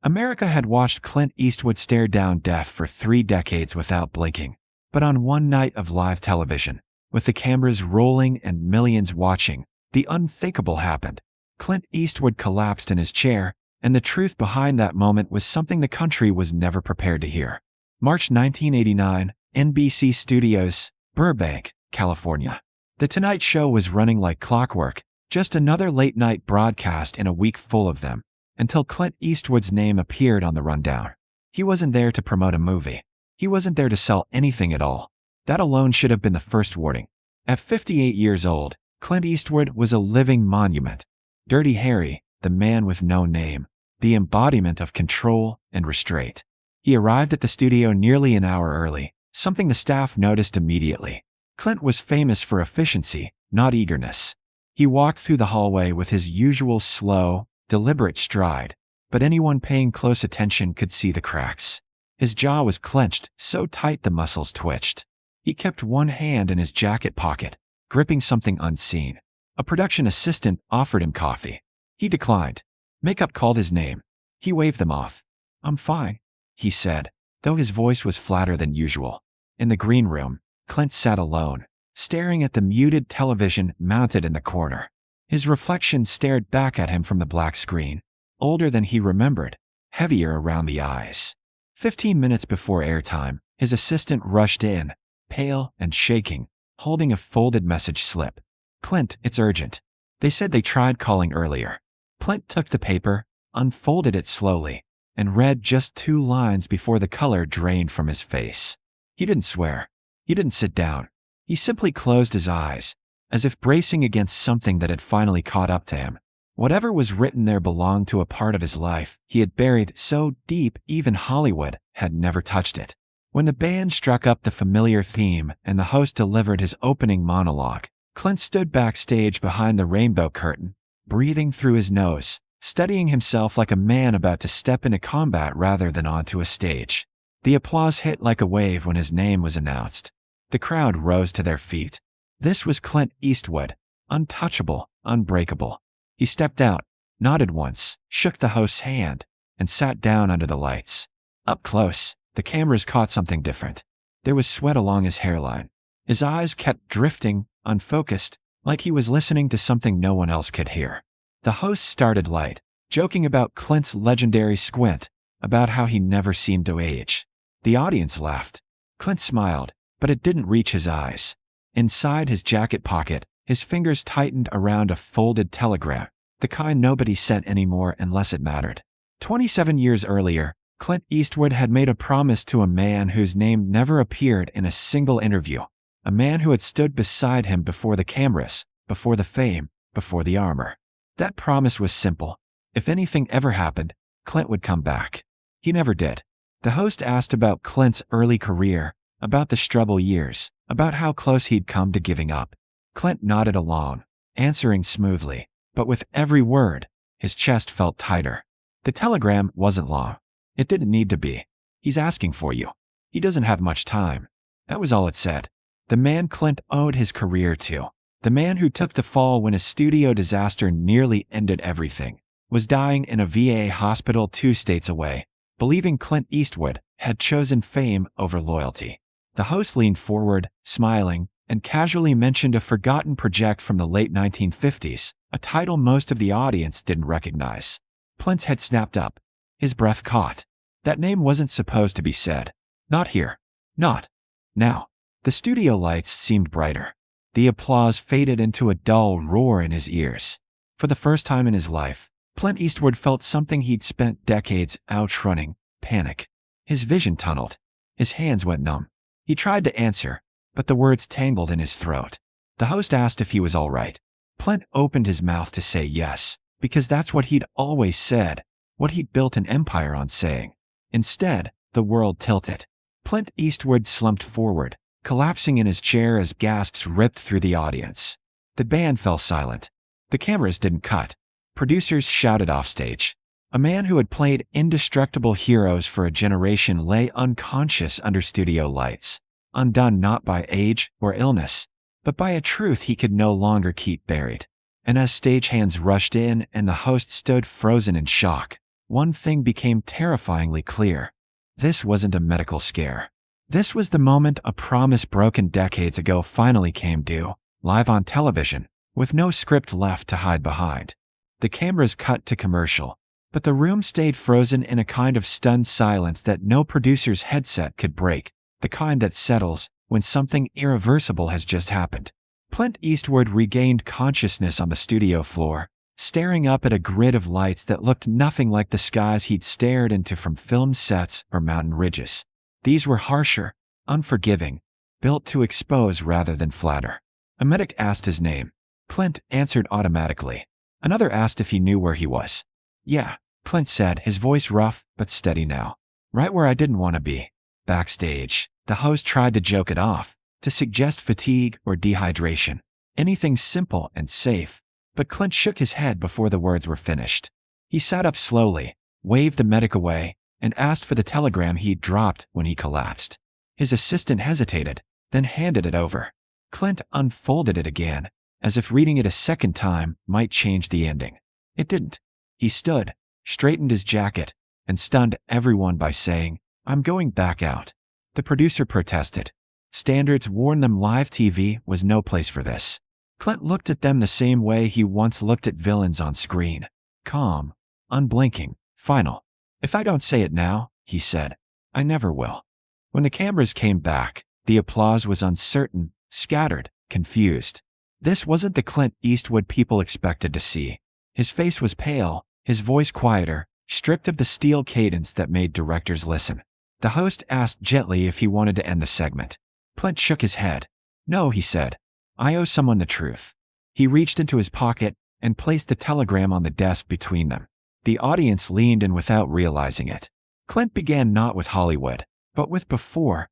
America had watched Clint Eastwood stare down death for 3 decades without blinking. But on one night of live television, with the cameras rolling and millions watching, the unthinkable happened. Clint Eastwood collapsed in his chair, and the truth behind that moment was something the country was never prepared to hear. March 1989, NBC Studios, Burbank, California. The Tonight Show was running like clockwork, just another late-night broadcast in a week full of them, until Clint Eastwood's name appeared on the rundown. He wasn't there to promote a movie. He wasn't there to sell anything at all. That alone should have been the first warning. At 58 years old, Clint Eastwood was a living monument. Dirty Harry, the man with no name, the embodiment of control and restraint. He arrived at the studio nearly an hour early, something the staff noticed immediately. Clint was famous for efficiency, not eagerness. He walked through the hallway with his usual slow, deliberate stride, but anyone paying close attention could see the cracks. His jaw was clenched, so tight the muscles twitched. He kept one hand in his jacket pocket, gripping something unseen. A production assistant offered him coffee. He declined. Makeup called his name. He waved them off. "I'm fine," he said, though his voice was flatter than usual. In the green room, Clint sat alone, staring at the muted television mounted in the corner. His reflection stared back at him from the black screen, older than he remembered, heavier around the eyes. 15 minutes before airtime, his assistant rushed in, pale and shaking, holding a folded message slip. "Clint, it's urgent." They said they tried calling earlier. Clint took the paper, unfolded it slowly, and read just 2 lines before the color drained from his face. He didn't swear. He didn't sit down. He simply closed his eyes, as if bracing against something that had finally caught up to him. Whatever was written there belonged to a part of his life he had buried so deep even Hollywood had never touched it. When the band struck up the familiar theme and the host delivered his opening monologue, Clint stood backstage behind the rainbow curtain, breathing through his nose, steadying himself like a man about to step into combat rather than onto a stage. The applause hit like a wave when his name was announced. The crowd rose to their feet. This was Clint Eastwood, untouchable, unbreakable. He stepped out, nodded once, shook the host's hand, and sat down under the lights. Up close, the cameras caught something different. There was sweat along his hairline. His eyes kept drifting, unfocused, like he was listening to something no one else could hear. The host started light, joking about Clint's legendary squint, about how he never seemed to age. The audience laughed. Clint smiled, but it didn't reach his eyes. Inside his jacket pocket, his fingers tightened around a folded telegram, the kind nobody sent anymore unless it mattered. 27 years earlier, Clint Eastwood had made a promise to a man whose name never appeared in a single interview, a man who had stood beside him before the cameras, before the fame, before the armor. That promise was simple. If anything ever happened, Clint would come back. He never did. The host asked about Clint's early career, about the struggle years, about how close he'd come to giving up. Clint nodded along, answering smoothly, but with every word, his chest felt tighter. The telegram wasn't long. It didn't need to be. "He's asking for you. He doesn't have much time." That was all it said. The man Clint owed his career to, the man who took the fall when a studio disaster nearly ended everything, was dying in a VA hospital 2 states away, believing Clint Eastwood had chosen fame over loyalty. The host leaned forward, smiling, and casually mentioned a forgotten project from the late 1950s, a title most of the audience didn't recognize. Clint's head snapped up. His breath caught. That name wasn't supposed to be said. Not here. Not now. The studio lights seemed brighter. The applause faded into a dull roar in his ears. For the first time in his life, Clint Eastwood felt something he'd spent decades outrunning: panic. His vision tunneled. His hands went numb. He tried to answer, but the words tangled in his throat. The host asked if he was all right. Clint opened his mouth to say yes, because that's what he'd always said, what he'd built an empire on saying. Instead, the world tilted. Clint Eastwood slumped forward, collapsing in his chair as gasps ripped through the audience. The band fell silent. The cameras didn't cut. Producers shouted offstage. A man who had played indestructible heroes for a generation lay unconscious under studio lights, undone not by age or illness, but by a truth he could no longer keep buried. And as stagehands rushed in and the host stood frozen in shock, one thing became terrifyingly clear. This wasn't a medical scare. This was the moment a promise broken decades ago finally came due, live on television, with no script left to hide behind. The cameras cut to commercial, but the room stayed frozen in a kind of stunned silence that no producer's headset could break, the kind that settles when something irreversible has just happened. Clint Eastwood regained consciousness on the studio floor, staring up at a grid of lights that looked nothing like the skies he'd stared into from film sets or mountain ridges. These were harsher, unforgiving, built to expose rather than flatter. A medic asked his name. Clint answered automatically. Another asked if he knew where he was. "Yeah," Clint said, his voice rough but steady now. "Right where I didn't want to be." Backstage, the host tried to joke it off, to suggest fatigue or dehydration, anything simple and safe, but Clint shook his head before the words were finished. He sat up slowly, waved the medic away, and asked for the telegram he'd dropped when he collapsed. His assistant hesitated, then handed it over. Clint unfolded it again, as if reading it a second time might change the ending. It didn't. He stood, straightened his jacket, and stunned everyone by saying, "I'm going back out." The producer protested. Standards warned them live TV was no place for this. Clint looked at them the same way he once looked at villains on screen. Calm, unblinking, final. "If I don't say it now," he said, "I never will." When the cameras came back, the applause was uncertain, scattered, confused. This wasn't the Clint Eastwood people expected to see. His face was pale, his voice quieter, stripped of the steel cadence that made directors listen. The host asked gently if he wanted to end the segment. Clint shook his head. "No," he said. "I owe someone the truth." He reached into his pocket and placed the telegram on the desk between them. The audience leaned in without realizing it. Clint began not with Hollywood, but with before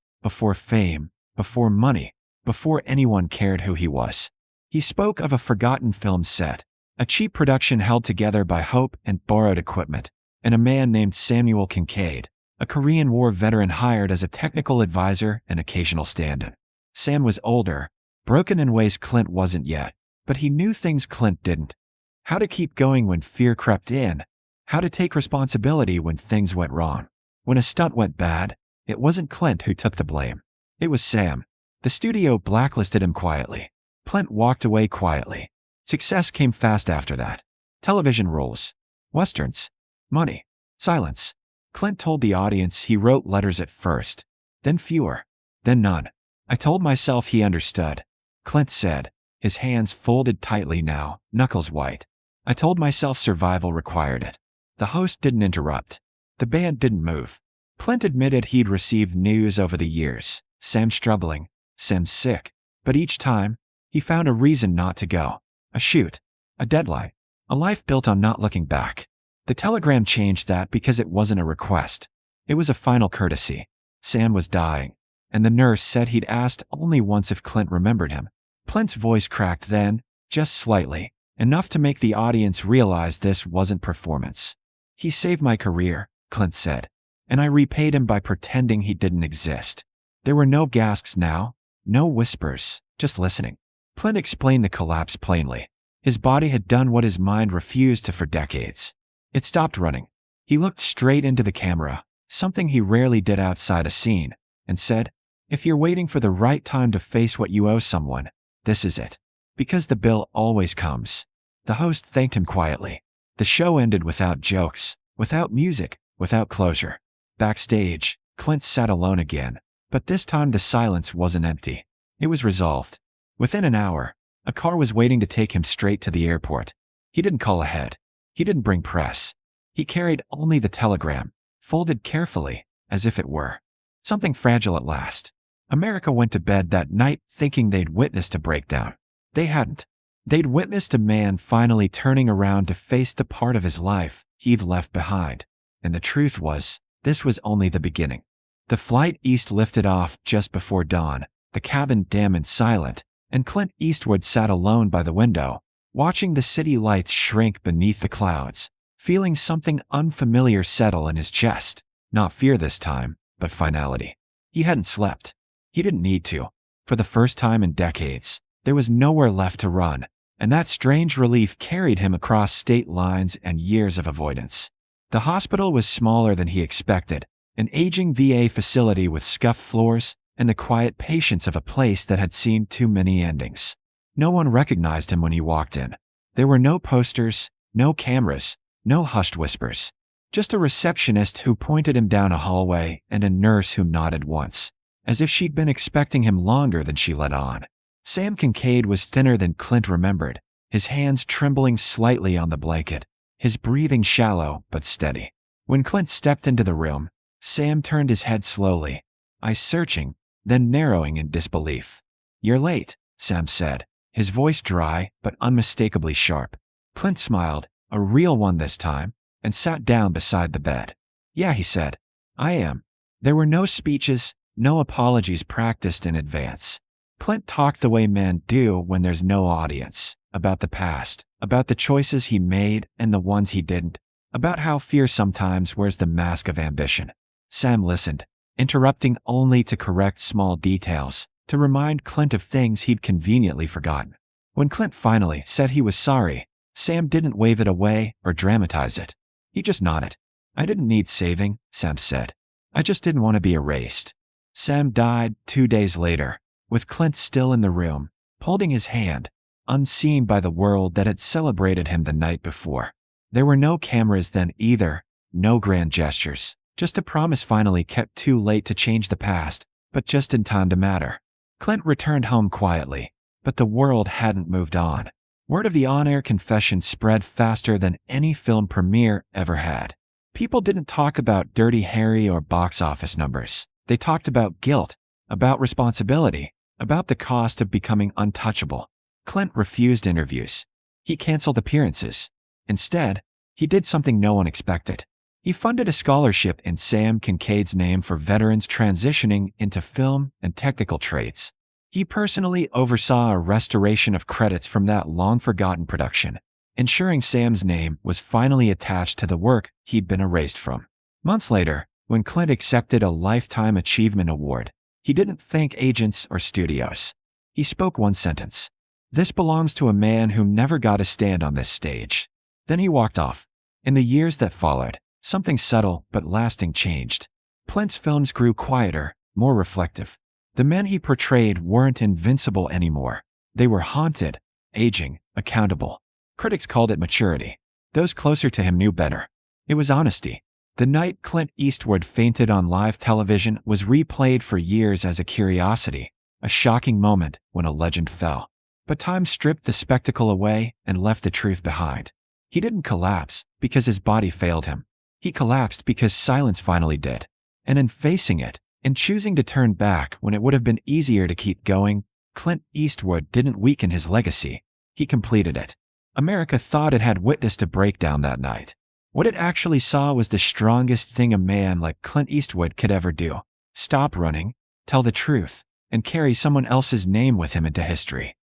fame, before money, before anyone cared who he was. He spoke of a forgotten film set, a cheap production held together by hope and borrowed equipment, and a man named Samuel Kincaid, a Korean War veteran hired as a technical advisor and occasional stand-in. Sam was older, broken in ways Clint wasn't yet, but he knew things Clint didn't. How to keep going when fear crept in, how to take responsibility when things went wrong. When a stunt went bad, it wasn't Clint who took the blame. It was Sam. The studio blacklisted him quietly. Clint walked away quietly. Success came fast after that. Television roles, westerns, money, silence. Clint told the audience he wrote letters at first, then fewer, then none. "I told myself he understood," Clint said, his hands folded tightly now, knuckles white. "I told myself survival required it." The host didn't interrupt. The band didn't move. Clint admitted he'd received news over the years. Sam's struggling, Sam's sick. But each time, he found a reason not to go. A shoot, a deadline, a life built on not looking back. The telegram changed that because it wasn't a request. It was a final courtesy. Sam was dying, and the nurse said he'd asked only once if Clint remembered him. Clint's voice cracked then, just slightly, enough to make the audience realize this wasn't performance. "He saved my career," Clint said, "and I repaid him by pretending he didn't exist." There were no gasps now, no whispers, just listening. Clint explained the collapse plainly. His body had done what his mind refused to for decades. It stopped running. He looked straight into the camera, something he rarely did outside a scene, and said, "If you're waiting for the right time to face what you owe someone, this is it. Because the bill always comes." The host thanked him quietly. The show ended without jokes, without music, without closure. Backstage, Clint sat alone again, but this time the silence wasn't empty. It was resolved. Within an hour, a car was waiting to take him straight to the airport. He didn't call ahead. He didn't bring press. He carried only the telegram, folded carefully, as if it were something fragile at last. America went to bed that night thinking they'd witnessed a breakdown. They hadn't. They'd witnessed a man finally turning around to face the part of his life he'd left behind. And the truth was, this was only the beginning. The flight east lifted off just before dawn, the cabin dim and silent, and Clint Eastwood sat alone by the window, watching the city lights shrink beneath the clouds, feeling something unfamiliar settle in his chest. Not fear this time, but finality. He hadn't slept. He didn't need to. For the first time in decades, there was nowhere left to run, and that strange relief carried him across state lines and years of avoidance. The hospital was smaller than he expected, an aging VA facility with scuffed floors and the quiet patience of a place that had seen too many endings. No one recognized him when he walked in. There were no posters, no cameras, no hushed whispers. Just a receptionist who pointed him down a hallway and a nurse who nodded once, as if she'd been expecting him longer than she let on. Sam Kincaid was thinner than Clint remembered, his hands trembling slightly on the blanket, his breathing shallow but steady. When Clint stepped into the room, Sam turned his head slowly, eyes searching, then narrowing in disbelief. "You're late," Sam said, his voice dry but unmistakably sharp. Clint smiled, a real one this time, and sat down beside the bed. "Yeah," he said, "I am." There were no speeches, no apologies practiced in advance. Clint talked the way men do when there's no audience, about the past, about the choices he made and the ones he didn't, about how fear sometimes wears the mask of ambition. Sam listened, interrupting only to correct small details, to remind Clint of things he'd conveniently forgotten. When Clint finally said he was sorry, Sam didn't wave it away or dramatize it. He just nodded. "I didn't need saving," Sam said. "I just didn't want to be erased." Sam died 2 days later, with Clint still in the room, holding his hand, unseen by the world that had celebrated him the night before. There were no cameras then either, no grand gestures, just a promise finally kept too late to change the past, but just in time to matter. Clint returned home quietly, but the world hadn't moved on. Word of the on-air confession spread faster than any film premiere ever had. People didn't talk about Dirty Harry or box office numbers. They talked about guilt, about responsibility, about the cost of becoming untouchable. Clint refused interviews. He canceled appearances. Instead, he did something no one expected. He funded a scholarship in Sam Kincaid's name for veterans transitioning into film and technical trades. He personally oversaw a restoration of credits from that long-forgotten production, ensuring Sam's name was finally attached to the work he'd been erased from. Months later, when Clint accepted a Lifetime Achievement Award, he didn't thank agents or studios. He spoke one sentence. "This belongs to a man who never got a stand on this stage." Then he walked off. In the years that followed, something subtle but lasting changed. Clint's films grew quieter, more reflective. The men he portrayed weren't invincible anymore. They were haunted, aging, accountable. Critics called it maturity. Those closer to him knew better. It was honesty. The night Clint Eastwood fainted on live television was replayed for years as a curiosity, a shocking moment when a legend fell. But time stripped the spectacle away and left the truth behind. He didn't collapse because his body failed him. He collapsed because silence finally did. And in facing it, in choosing to turn back when it would have been easier to keep going, Clint Eastwood didn't weaken his legacy. He completed it. America thought it had witnessed a breakdown that night. What it actually saw was the strongest thing a man like Clint Eastwood could ever do: stop running, tell the truth, and carry someone else's name with him into history.